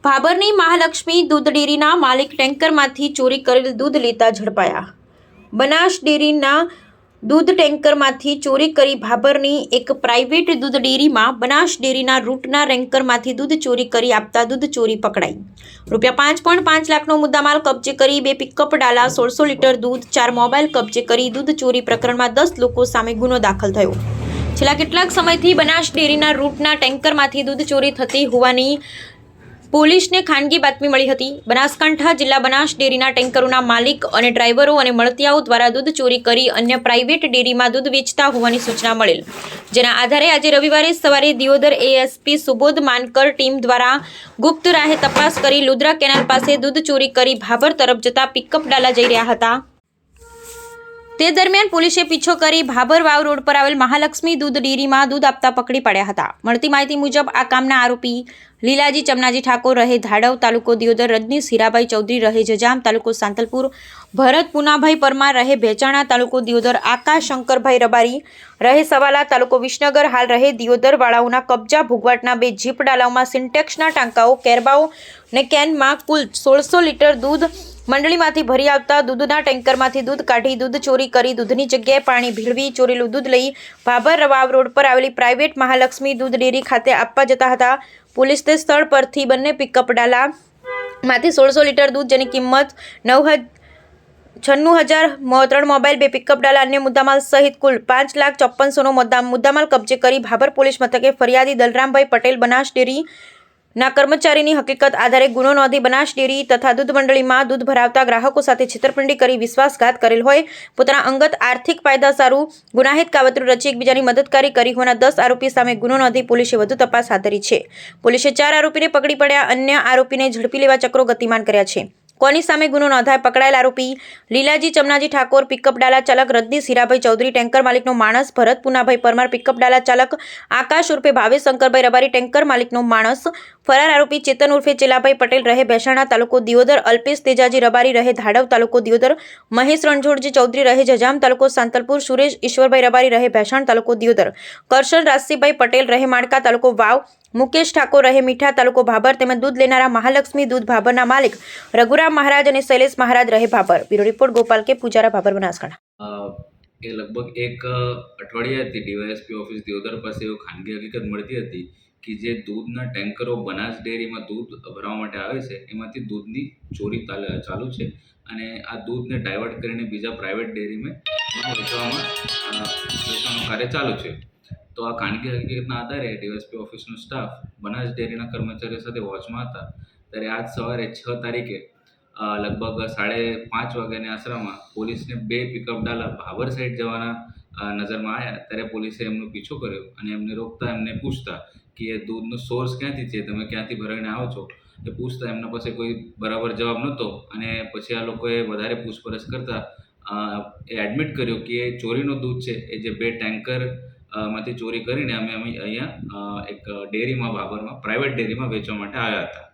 ભાભરની મહાલક્ષ્મી દૂધ ડેરીના માલિક ટેન્કરમાંથી ચોરી કરેલ દૂધ લેતા ઝડપાયા। બનાસ ડેરીના દૂધ ટેન્કરમાંથી ચોરી કરી ભાભરની એક પ્રાઇવેટ દૂધ ડેરીમાં બનાસ ડેરીના રૂટના રેન્કરમાંથી દૂધ ચોરી કરી આપતા દૂધ ચોરી પકડાઈ। રૂપિયા 5.5 લાખનો મુદ્દામાલ કબજે કરી 2 પિકઅપ ડાલા 1600 લીટર દૂધ 4 મોબાઈલ કબજે કરી દૂધ ચોરી પ્રકરણમાં 10 લોકો સામે ગુનો દાખલ થયો। છેલ્લા કેટલાક સમયથી બનાસ ડેરીના રૂટના ટેન્કરમાંથી દૂધ ચોરી થતી હોવાની પોલીસને ખાનગી બાતમી મળી હતી। બનાસકાંઠા જિલ્લા બનાસ ડેરીના ટેન્કરોના માલિક અને ડ્રાઈવરો અને મળતિયાઓ દ્વારા દૂધ ચોરી કરી અન્ય પ્રાઇવેટ ડેરીમાં દૂધ વેચતા હોવાની સૂચના મળેલ, જેના આધારે આજે રવિવારે સવારે દિયોદર એએસપી સુબોધ માનકર ટીમ દ્વારા ગુપ્ત રાહે તપાસ કરી લુદ્રા કેનાલ પાસે દૂધ ચોરી કરી ભાભર તરફ જતા પિકઅપ ડાલા જઈ રહ્યા હતા। તે દરમિયાન પોલીસે પીછો કરી ભાભર વાવ રોડ પર આવેલ મહાલક્ષ્મી દૂધ ડેરીમાં દૂધ આપતા પકડી પાડ્યા હતા। મળતી માહિતી મુજબ આ કામના આરોપી લીલાજી ચમનાજી ઠાકોર રહે ધાડવ તાલુકો દિયોદર, રજનીશ હીરાભાઈ ચૌધરી રહે જજામ તાલુકો સાંતલપુર, ભરત પૂનાભાઈ પરમાર રહે ભેચાણા તાલુકો દિયોદર, આકાશ શંકરભાઈ રબારી રહે સવાલા તાલુકો વિસનગર હાલ રહે દિયોદર વાળાઓના કબજા ભોગવાટના 2 જીપ ડાલાઓમાં સિન્ટેક્સના ટાંકાઓ કેરબાઓ ને કેનમાં કુલ 1600 લીટર દૂધ મંડળીમાંથી ભરી આવતા દૂધના ટેન્કરમાંથી દૂધ કાઢી દૂધ ચોરી કરી દૂધની જગ્યાએ પાણી ભેળવી ચોરેલું દૂધ લઈ ભાભર વાવ રોડ પર આવેલી પ્રાઇવેટ મહાલક્ષ્મી દૂધ ડેરી ખાતે આપવા જતા હતા। પોલીસ તે સ્થળ પરથી બંને પિકઅપ ડાલામાંથી 1600 લીટર દૂધ જેની કિંમત 96,000 3 મોબાઈલ 2 પિકઅપ ડાલા અન્ય મુદ્દામાલ સહિત કુલ 5,54,100નો મુદ્દામાલ કબજે કરી ભાભર પોલીસ મથકે ફરિયાદી દલરામભાઈ પટેલ બનાસ ડેરી ના કર્મચારીની હકીકત આધારે ગુનો નોંધી બનાસ ડેરી તથા દૂધ મંડળીમાં દૂધ ભરાવતા ગ્રાહકો સાથે છેતરપિંડી કરી વિશ્વાસઘાત કરેલ હોય પોતાના અંગત આર્થિક ફાયદા સારું ગુનાહિત કાવતરું રચી એકબીજાની મદદકારી કરી હોવાના 10 આરોપી સામે ગુનો નોંધી પોલીસે વધુ તપાસ હાથ ધરી છે। પોલીસે 4 આરોપીને પકડી પડ્યા, અન્ય આરોપીને ઝડપી લેવા ચક્રો ગતિમાન કર્યા છે। કોની સામે ગુનો નોંધાય? પકડાયેલ આરોપી લીલાજી ચમનાજી ઠાકોર પિકઅપ ડાલા ચાલક, રજનીશ હીરાભાઈ ચૌધરી ટેન્કર માલિકનો માણસ, ભરત પૂનાભાઈ પરમાર પિકઅપ ડાલા ચાલક, આકાશ ઉર્ફે ભાવેશ શંકરભાઈ રબારી ટેન્કર માલિકનો માણસ, ફરાર આરોપી ચેતન ઉર્ફે ચેલાભાઈ પટેલ રહે ભેસાણા તાલુકો દિયોદર, અલ્પેશ તેજાજી રબારી રહે ધાડવ તાલુકો દિયોદર, મહેશ રણછોડજી ચૌધરી રહે જજામ તાલુકો સાંતલપુર, સુરેશ ઈશ્વરભાઈ રબારી રહે ભેસાણ તાલુકો દિયોદર, કરશન રાજસીભાઈ પટેલ રહે માણકા તાલુકો વાવ, મુકેશ ઠાકોર રહે મીઠા તાલુકો ભાભર તેમજ દૂધ લેનારા મહાલક્ષ્મી દૂધ ભાભરના માલિક રઘુરામ મહારાજ અને શૈલેષ મહારાજ રહે ભાભર। બ્યુરો રિપોર્ટ ગોપાલ કે પૂજારા, ભાભર, બનાસકાંઠા। એ લગભગ એક અઠવાડિયાથી ડીવાયએસપી ઓફિસ દિયોદર પાસે એવો ખાનગી હકીકત મળતી હતી કે જે દૂધના ટેન્કરો બનાસ ડેરીમાં દૂધ ભરવા માટે આવે છે એમાંથી દૂધની ચોરી ચાલુ છે અને આ દૂધને ડાયવર્ટ કરીને બીજા પ્રાઇવેટ ડેરીમાં વેચવાનું કાર્ય ચાલુ છે। તો આ ખાનગી હકીકતના આધારે ડીવાયએસપી ઓફિસનો સ્ટાફ બનાસ ડેરીના કર્મચારીઓ સાથે વોચમાં હતા ત્યારે આજ સવારે 6 તારીખે લગભગ 5:30 વાગ્યાની આસરામાં પોલીસને 2 પિકઅપ ડાલા ભાભર સાઈડ જવાના નજરમાં આવ્યા ત્યારે પોલીસે એમનો પીછો કર્યો અને એમને રોકતા એમને પૂછતા કે એ દૂધનો સોર્સ ક્યાંથી છે, તમે ક્યાંથી ભરાઈને આવો છો એ પૂછતા એમના પાસે કોઈ બરાબર જવાબ નહોતો અને પછી આ લોકોએ વધારે પૂછપરછ કરતા એ એડમિટ કર્યો કે એ ચોરીનું દૂધ છે એ જે 2 ટેન્કર માંથી ચોરી કરીને અમે અહીંયા એક ડેરીમાં ભાભરમાં પ્રાઇવેટ ડેરીમાં વેચવા માટે આવ્યા હતા।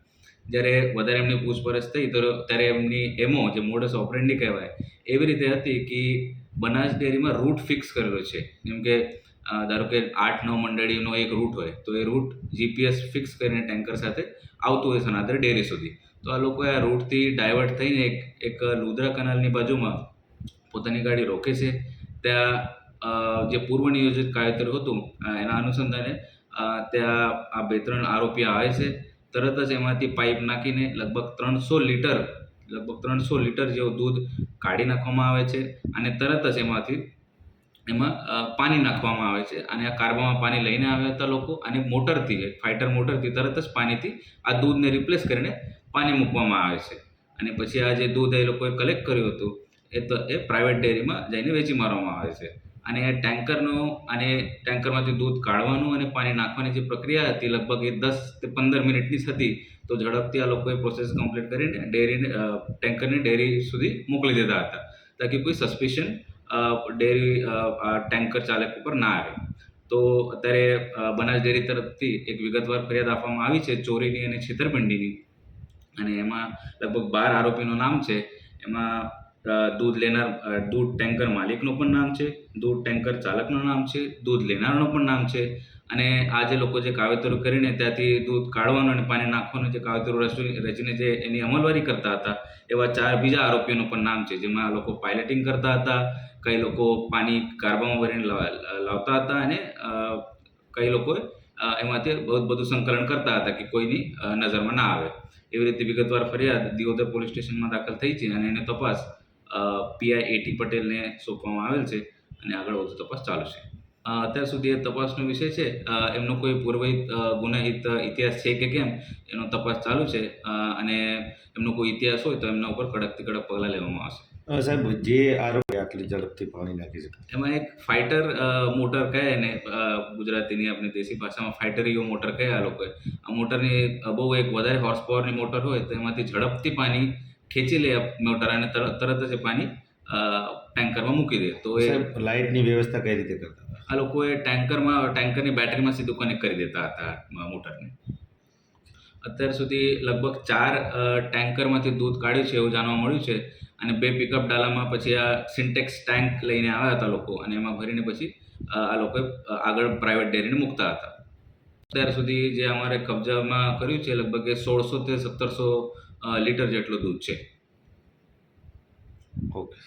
જ્યારે વધારે એમની પૂછપરછ થઈ ત્યારે એમની એમો જે મોડસ ઓપરેન્ડી કહેવાય એવી રીતે હતી કે બનાસ ડેરીમાં રૂટ ફિક્સ કરેલો છે, જેમ કે ધારો કે 8-9 મંડળીનો એક રૂટ હોય તો એ રૂટ જીપીએસ ફિક્સ કરીને ટેન્કર સાથે આવતું હોય સનાતર ડેરી સુધી। તો આ લોકોએ આ રૂટથી ડાયવર્ટ થઈને એક લુદ્રા કેનાલની બાજુમાં પોતાની ગાડી રોકે છે। ત્યાં જે પૂર્વ નિયોજિત કાયદેસર હતું એના અનુસંધાને ત્યાં આ 2-3 આરોપી આવે છે। તરત જ એમાંથી પાઇપ નાખીને લગભગ 300 લીટર જેવું દૂધ કાઢી નાખવામાં આવે છે અને તરત જ એમાં પાણી નાખવામાં આવે છે અને આ કાર્બામાં પાણી લઈને આવ્યા હતા લોકો અને મોટરથી ફાઇટર મોટરથી તરત જ પાણીથી આ દૂધને રિપ્લેસ કરીને પાણી મૂકવામાં આવે છે અને પછી આ જે દૂધ એ લોકોએ કલેક્ટ કર્યું હતું એ પ્રાઇવેટ ડેરીમાં જઈને વેચી મારવામાં આવે છે અને ટેન્કરમાંથી દૂધ કાઢવાનું અને પાણી નાખવાની જે પ્રક્રિયા હતી લગભગ એ 10-15 મિનિટની જ હતી। તો ઝડપથી આ લોકોએ પ્રોસેસ કમ્પ્લીટ કરીને ટેન્કરને ડેરી સુધી મોકલી દેતા હતા તાકી કોઈ સસ્પિશન ડેરી ટેન્કર ચાલક ઉપર ના આવે। તો અત્યારે બનાસ ડેરી તરફથી એક વિગતવાર ફરિયાદ આપવામાં આવી છે ચોરીની અને છેતરપિંડીની અને એમાં લગભગ 12 આરોપીનું નામ છે। એમાં દૂધ ટેન્કર માલિકનું પણ નામ છે, દૂધ ટેન્કર ચાલકનું નામ છે, દૂધ લેનારનું પણ નામ છે અને આ જે લોકો જે કાવતરું કરીને ત્યાંથી દૂધ કાઢવાનું અને પાણી નાખવાનું જે કાવતરું રચીને જે એની અમલવારી કરતા હતા, એવા 4 બીજા આરોપીઓનું પણ નામ છે, જેમાં આ લોકો પાયલટિંગ કરતા હતા, કઈ લોકો પાણી કારબામાં ભરીને લાવતા હતા અને કઈ લોકોએ એમાંથી બધું સંકલન કરતા હતા કે કોઈની નજરમાં ના આવે. એવી રીતે વિગતવાર ફરિયાદ દિયોદર પોલીસ સ્ટેશનમાં દાખલ થઈ છે અને એની તપાસ પીઆઈ એટી પટેલને સોંપવામાં આવેલ છે અને આગળ વધુ તપાસ ચાલુ છે. અત્યાર સુધી એ તપાસનો વિષય છે. એમનો કોઈ પૂર્વહિત ગુનાહિત ઇતિહાસ છે કે કેમ એનો તપાસ ચાલુ છે અને એમનો કોઈ ઇતિહાસ હોય તો એમના ઉપર કડકથી કડક પગલાં લેવામાં આવશે. સાહેબ, જે આરોપી આટલી ઝડપથી પાણી નાખી શકે, એમાં એક ફાઇટર મોટર કહે ને, ગુજરાતીની આપણી દેશી ભાષામાં ફાઇટરીઓ મોટર કહે આ લોકોએ. આ મોટરની બહુ એક વધારે હોર્સ પાવરની મોટર હોય તો એમાંથી ઝડપથી પાણી ખેંચી લે મોટર અને તરત જ એ પાણી ટેન્કરમાં મૂકી દે. તો એ સાહેબ લાઇટની વ્યવસ્થા કઈ રીતે કરતા હતા? આ લોકોએ ટેન્કરની બેટરીમાં સીધું કનેક્ટ કરી દેતા હતા મોટરને. અત્યાર સુધી લગભગ 4 ટેન્કરમાંથી દૂધ કાઢ્યું છે એવું જાણવા મળ્યું છે અને 2 પિકઅપ ડાલામાં પછી આ સિન્ટેક્સ ટેન્ક લઈને આવ્યા હતા લોકો અને એમાં ભરીને પછી આ લોકોએ આગળ પ્રાઇવેટ ડેરીને મૂકતા હતા. અત્યાર સુધી જે અમારે કબજામાં કર્યું છે લગભગ એ 1600 થી 1700 લીટર જેટલું દૂધ છે. ઓકે.